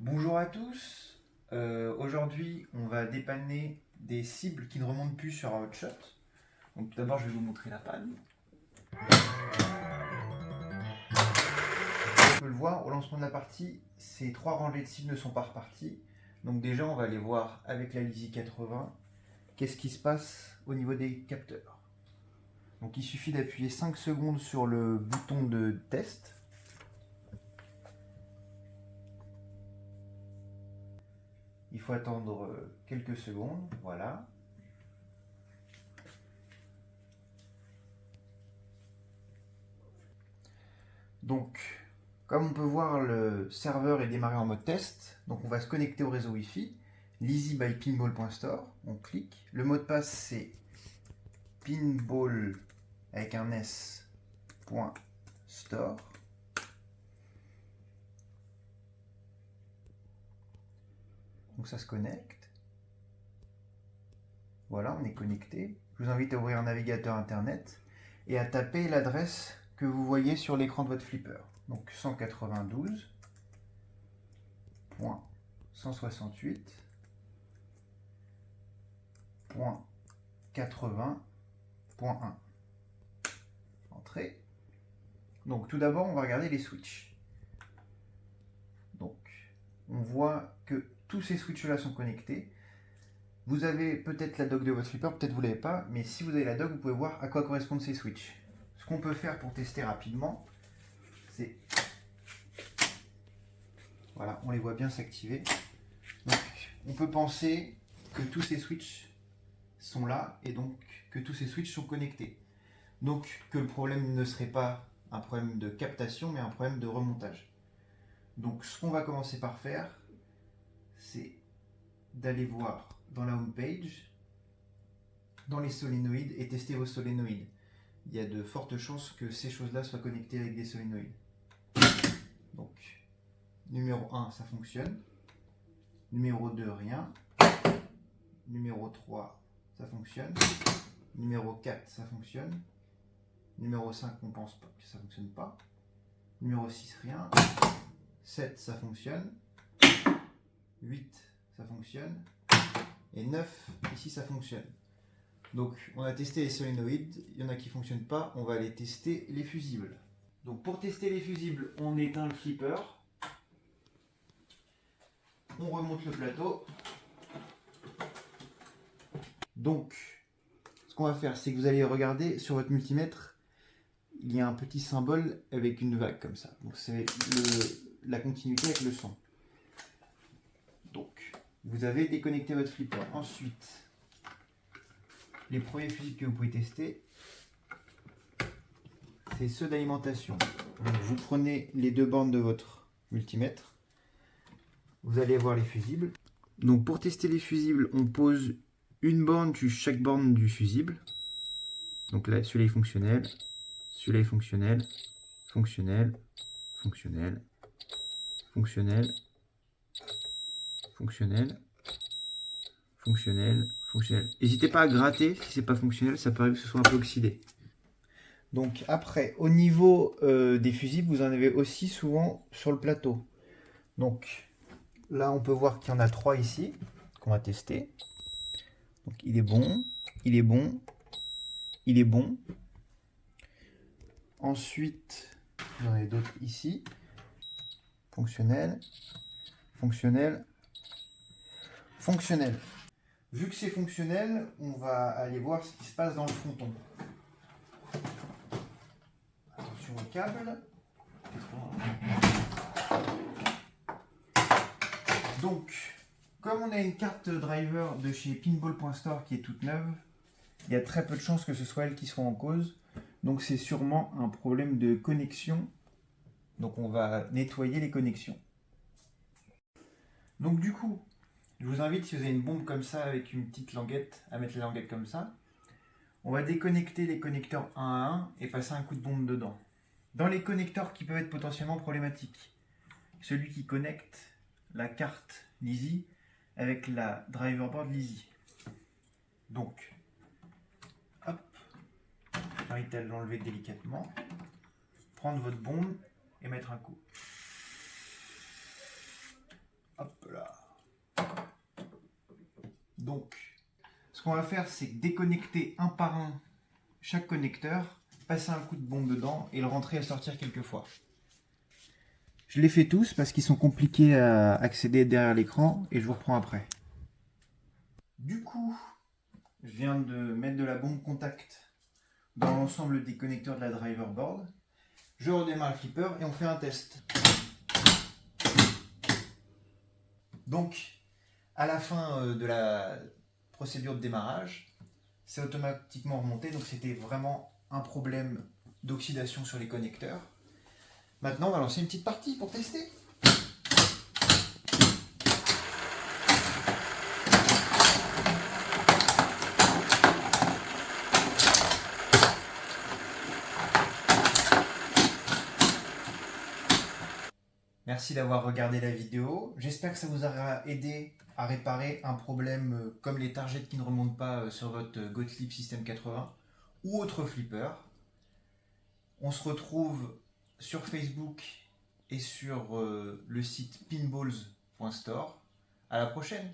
Bonjour à tous. Aujourd'hui, on va dépanner des cibles qui ne remontent plus sur un hotshot. Donc tout d'abord, je vais vous montrer la panne. On peut le voir, au lancement de la partie, ces trois rangées de cibles ne sont pas reparties. Donc déjà, on va aller voir avec la Lisi 80 qu'est-ce qui se passe au niveau des capteurs. Donc il suffit d'appuyer 5 secondes sur le bouton de test. Il faut attendre quelques secondes, voilà. Donc, comme on peut voir, le serveur est démarré en mode test. Donc on va se connecter au réseau Wi-Fi. Lisi by pinball.store. On clique. Le mot de passe c'est pinball avec un s.store. Donc ça se connecte. Voilà, on est connecté. Je vous invite à ouvrir un navigateur internet et à taper l'adresse que vous voyez sur l'écran de votre flipper. Donc 192.168.80.1. Entrée. Donc tout d'abord, on va regarder les switches. Donc on voit que tous ces switches-là sont connectés. Vous avez peut-être la dock de votre flipper, peut-être vous ne l'avez pas, mais si vous avez la dock, vous pouvez voir à quoi correspondent ces switches. Ce qu'on peut faire pour tester rapidement, c'est... Voilà, on les voit bien s'activer. Donc on peut penser que tous ces switches sont là et donc que tous ces switches sont connectés. Donc que le problème ne serait pas un problème de captation, mais un problème de remontage. Donc ce qu'on va commencer par faire, c'est d'aller voir dans la home page, dans les solénoïdes et tester vos solénoïdes. Il y a de fortes chances que ces choses-là soient connectées avec des solénoïdes. Donc, numéro 1, ça fonctionne. Numéro 2, rien. Numéro 3, ça fonctionne. Numéro 4, ça fonctionne. Numéro 5, on pense pas que ça ne fonctionne pas. Numéro 6, rien. 7, ça fonctionne. 8, ça fonctionne. Et 9, ici, ça fonctionne. Donc, on a testé les solénoïdes. Il y en a qui ne fonctionnent pas. On va aller tester les fusibles. Donc, pour tester les fusibles, on éteint le flipper. On remonte le plateau. Donc, ce qu'on va faire, c'est que vous allez regarder sur votre multimètre, il y a un petit symbole avec une vague comme ça. Donc, c'est la continuité avec le son. Donc, vous avez déconnecté votre flipper. Ensuite, les premiers fusibles que vous pouvez tester, c'est ceux d'alimentation. Vous prenez les deux bornes de votre multimètre. Vous allez voir les fusibles. Donc pour tester les fusibles, on pose une borne sur chaque borne du fusible. Donc là, celui-là est fonctionnel, celui-là est fonctionnel, fonctionnel, fonctionnel, fonctionnel, fonctionnel, fonctionnel, fonctionnel. N'hésitez pas à gratter si c'est pas fonctionnel, ça peut arriver que ce soit un peu oxydé. Donc après, au niveau des fusibles, vous en avez aussi souvent sur le plateau. Donc là, on peut voir qu'il y en a 3 ici, qu'on va tester. Donc il est bon, il est bon, il est bon. Ensuite, il y en a d'autres ici. Fonctionnel, fonctionnel, fonctionnel. Vu que c'est fonctionnel, on va aller voir ce qui se passe dans le fronton. Attention au câble. Donc, comme on a une carte driver de chez pinball.store qui est toute neuve, il y a très peu de chances que ce soit elle qui soit en cause. Donc c'est sûrement un problème de connexion. Donc on va nettoyer les connexions. Donc du coup, je vous invite, si vous avez une bombe comme ça avec une petite languette, à mettre la languette comme ça. On va déconnecter les connecteurs 1 à 1 et passer un coup de bombe dedans. Dans les connecteurs qui peuvent être potentiellement problématiques, celui qui connecte la carte Lisi avec la driver board Lisi. Donc, hop, j'invite à l'enlever délicatement, prendre votre bombe et mettre un coup. Donc, ce qu'on va faire, c'est déconnecter un par un chaque connecteur, passer un coup de bombe dedans et le rentrer et le sortir quelques fois. Je les fais tous parce qu'ils sont compliqués à accéder derrière l'écran et je vous reprends après. Du coup, je viens de mettre de la bombe contact dans l'ensemble des connecteurs de la driver board. Je redémarre le flipper et on fait un test. Donc, à la fin de la procédure de démarrage, c'est automatiquement remonté. Donc, c'était vraiment un problème d'oxydation sur les connecteurs. Maintenant, on va lancer une petite partie pour tester. Merci d'avoir regardé la vidéo. J'espère que ça vous aura aidé à réparer un problème comme les targets qui ne remontent pas sur votre Gottlieb System 80 ou autre flipper. On se retrouve sur Facebook et sur le site pinballs.store. À la prochaine!